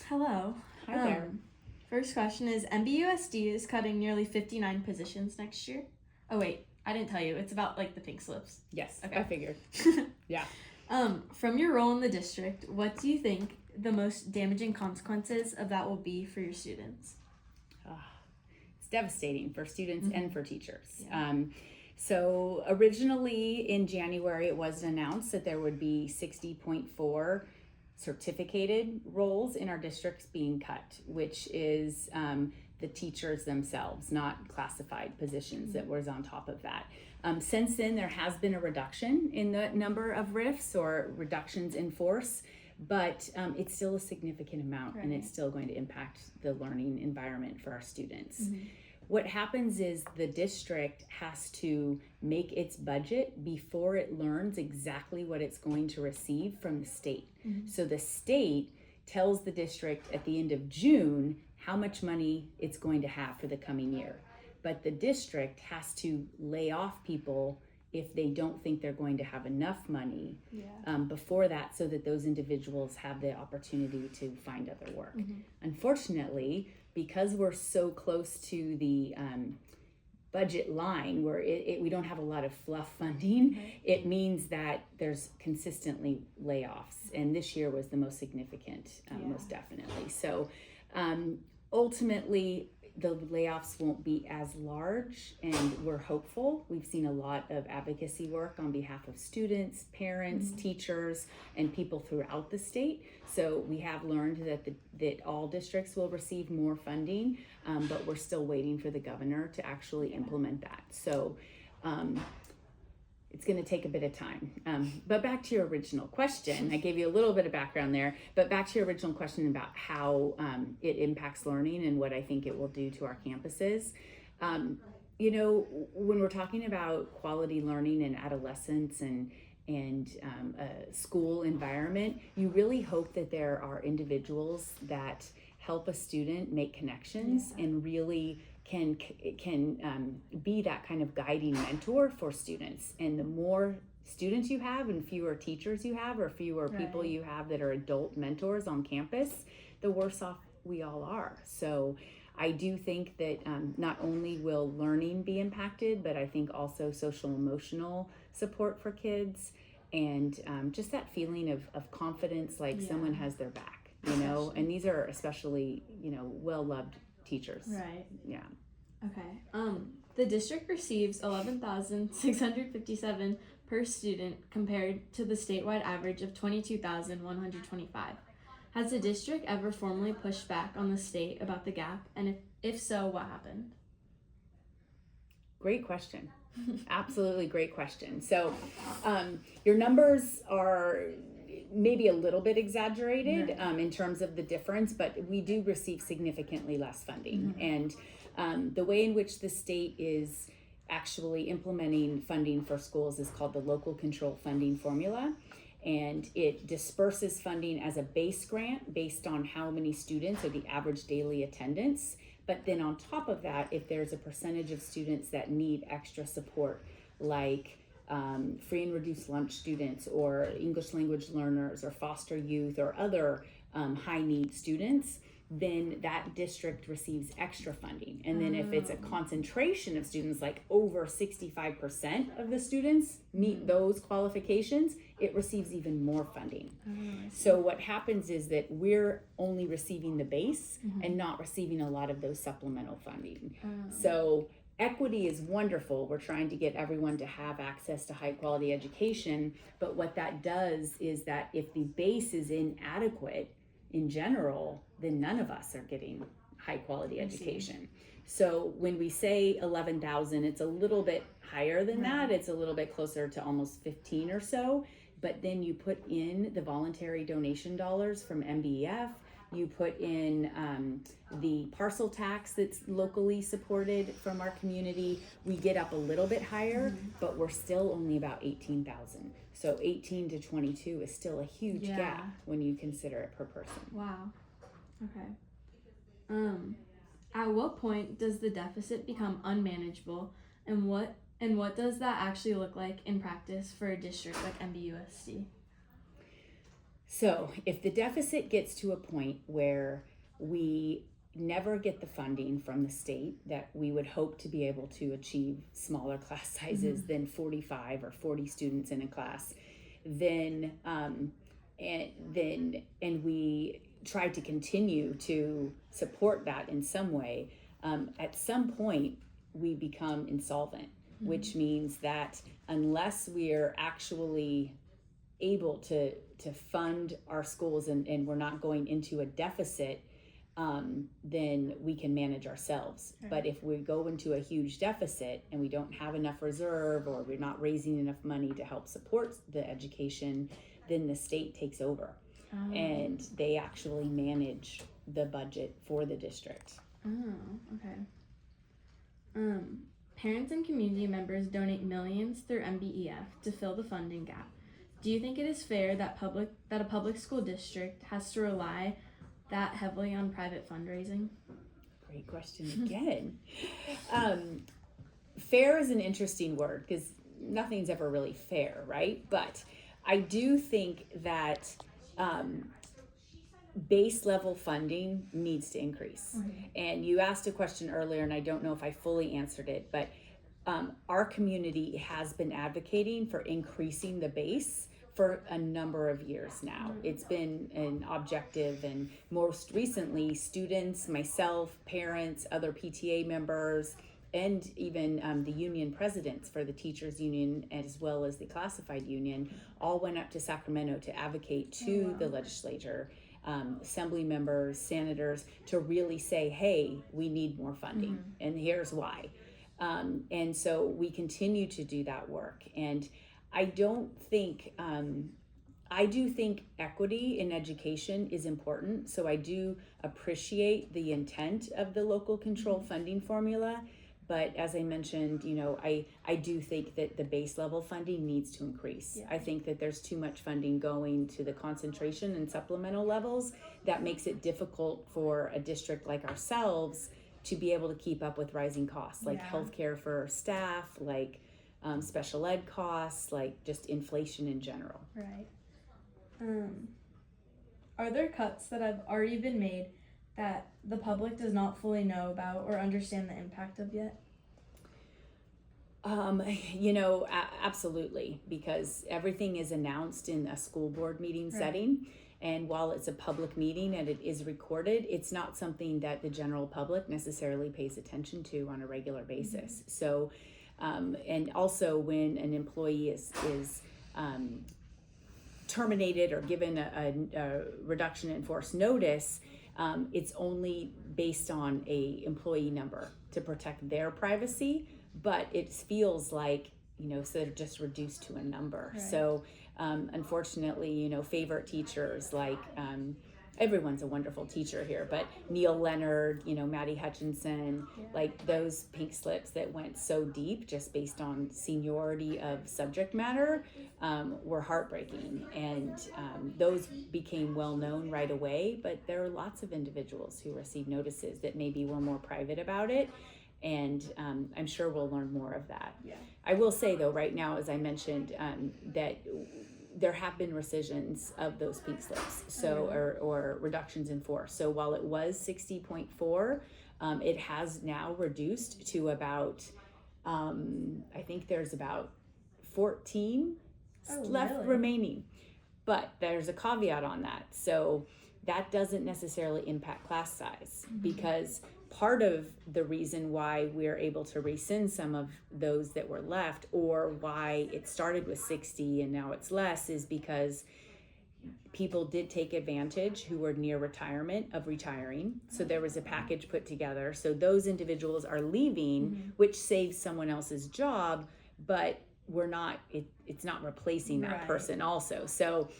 Hello. Hi there. First question is, MBUSD is cutting nearly 59 positions next year. Oh wait, I didn't tell you. It's about the pink slips. Yes, Okay. I figured. Yeah. From your role in the district, what do you think the most damaging consequences of that will be for your students? It's devastating for students and for teachers. Yeah. So originally in January, it was announced that there would be 60.4 certificated roles in our districts being cut, which is the teachers themselves, not classified positions that was on top of that. Since then, there has been a reduction in the number of RIFs or reductions in force, but it's still a significant amount, and it's still going to impact the learning environment for our students. What happens is the district has to make its budget before it learns exactly what it's going to receive from the state. So the state tells the district at the end of June how much money it's going to have for the coming year. But the district has to lay off people if they don't think they're going to have enough money before that, so that those individuals have the opportunity to find other work. Unfortunately, because we're so close to the budget line where we don't have a lot of fluff funding, it means that there's consistently layoffs. And this year was the most significant, most definitely. So ultimately, the layoffs won't be as large, and we're hopeful. We've seen a lot of advocacy work on behalf of students, parents, teachers, and people throughout the state. So we have learned that all districts will receive more funding, but we're still waiting for the governor to actually implement that. So it's going to take a bit of time. But back to your original question, I gave you a little bit of background there, but back to your original question about how it impacts learning and what I think it will do to our campuses. When we're talking about quality learning in adolescence and a school environment, you really hope that there are individuals that help a student make connections and really can be that kind of guiding mentor for students. And the more students you have and fewer teachers you have, or fewer people you have that are adult mentors on campus, the worse off we all are. So I do think that not only will learning be impacted, but I think also social emotional support for kids, and just that feeling of confidence, like someone has their back, and these are especially, well-loved teachers. Right. Yeah. Okay. The district receives $11,657 per student compared to the statewide average of $22,125. Has the district ever formally pushed back on the state about the gap? And if so, what happened? Great question. Absolutely great question. So your numbers are maybe a little bit exaggerated in terms of the difference, but we do receive significantly less funding. And the way in which the state is actually implementing funding for schools is called the local control funding formula. And it disperses funding as a base grant based on how many students or the average daily attendance. But then on top of that, if there's a percentage of students that need extra support, like free and reduced lunch students or English language learners or foster youth or other high need students, then that district receives extra funding. And then if it's a concentration of students, like over 65% of the students meet those qualifications, it receives even more funding. So what happens is that we're only receiving the base and not receiving a lot of those supplemental funding. So equity is wonderful. We're trying to get everyone to have access to high quality education. But what that does is that if the base is inadequate in general, then none of us are getting high quality education. So when we say 11,000, it's a little bit higher than that. It's a little bit closer to almost 15 or so. But then you put in the voluntary donation dollars from MBEF, you put in the parcel tax that's locally supported from our community, we get up a little bit higher, but we're still only about 18,000. So 18 to 22 is still a huge gap when you consider it per person. Wow. Okay. At what point does the deficit become unmanageable, and what does that actually look like in practice for a district like MBUSD? So if the deficit gets to a point where we never get the funding from the state that we would hope to be able to achieve smaller class sizes than 45 or 40 students in a class, then and we try to continue to support that in some way, at some point we become insolvent, which means that unless we're actually able to fund our schools and we're not going into a deficit, then we can manage ourselves. Right. But if we go into a huge deficit and we don't have enough reserve, or we're not raising enough money to help support the education, then the state takes over and they actually manage the budget for the district. Okay. Parents and community members donate millions through MBEF to fill the funding gap. Do you think it is fair that a public school district has to rely that heavily on private fundraising? Great question again. Fair is an interesting word because nothing's ever really fair, right? But I do think that base level funding needs to increase. And you asked a question earlier, and I don't know if I fully answered it, but our community has been advocating for increasing the base for a number of years now. It's been an objective, and most recently, students, myself, parents, other PTA members, and even the union presidents for the teachers union as well as the classified union all went up to Sacramento to advocate to the legislature, assembly members, senators, to really say, hey, we need more funding, and here's why. And so we continue to do that work. And I do think equity in education is important. So I do appreciate the intent of the local control funding formula. But as I mentioned, I do think that the base level funding needs to increase. Yeah. I think that there's too much funding going to the concentration and supplemental levels that makes it difficult for a district like ourselves to be able to keep up with rising costs, like healthcare for staff, like special ed costs, like just inflation in general. Right. Are there cuts that have already been made that the public does not fully know about or understand the impact of yet? Absolutely, because everything is announced in a school board meeting setting. And while it's a public meeting and it is recorded, it's not something that the general public necessarily pays attention to on a regular basis. So, and also when an employee is terminated or given a reduction in force notice, it's only based on a employee number to protect their privacy, but it feels like, so they're just reduced to a number. Right. So unfortunately, favorite teachers like, everyone's a wonderful teacher here, but Neil Leonard, Maddie Hutchinson, like those pink slips that went so deep just based on seniority of subject matter, were heartbreaking. And those became well known right away, but there are lots of individuals who received notices that maybe were more private about it. And I'm sure we'll learn more of that. Yeah. I will say though, right now, as I mentioned, that there have been rescissions of those pink slips, or reductions in force. So while it was 60.4, it has now reduced to about, I think there's about 14 left remaining. But there's a caveat on that. So that doesn't necessarily impact class size, because part of the reason why we're able to rescind some of those that were left, or why it started with 60 and now it's less, is because people did take advantage who were near retirement of retiring. So there was a package put together. So those individuals are leaving, which saves someone else's job, but it's not replacing that person also. So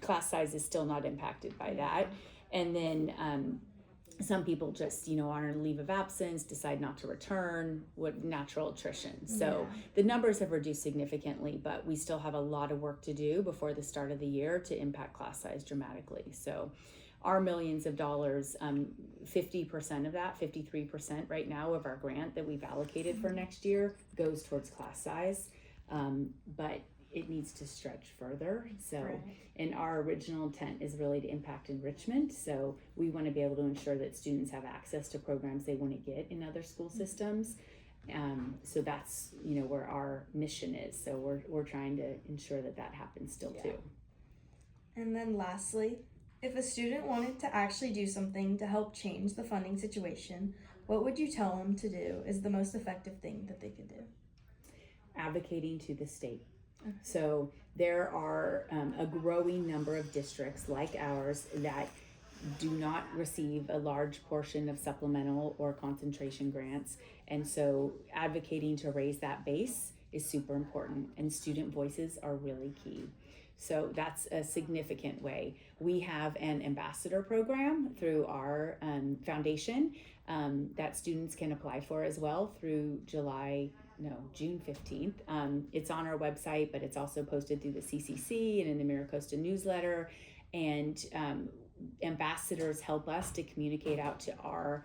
class size is still not impacted by that. And then some people just, are on a leave of absence, decide not to return, with natural attrition. So the numbers have reduced significantly, but we still have a lot of work to do before the start of the year to impact class size dramatically. So our millions of dollars, 50% of that, 53% right now of our grant that we've allocated for next year goes towards class size. But it needs to stretch further. So, Right. and our original intent is really to impact enrichment. So we want to be able to ensure that students have access to programs they wouldn't get in other school systems. So that's, where our mission is. So we're trying to ensure that happens still too. And then lastly, if a student wanted to actually do something to help change the funding situation, what would you tell them to do is the most effective thing that they could do? Advocating to the state. So there are a growing number of districts like ours that do not receive a large portion of supplemental or concentration grants. And so advocating to raise that base is super important, and student voices are really key. So that's a significant way. We have an ambassador program through our foundation that students can apply for as well through June 15th. It's on our website, but it's also posted through the CCC and in the MiraCosta newsletter. And ambassadors help us to communicate out to our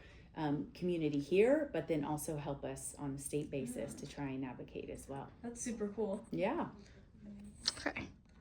community here, but then also help us on a state basis to try and advocate as well. That's super cool. Yeah. Okay.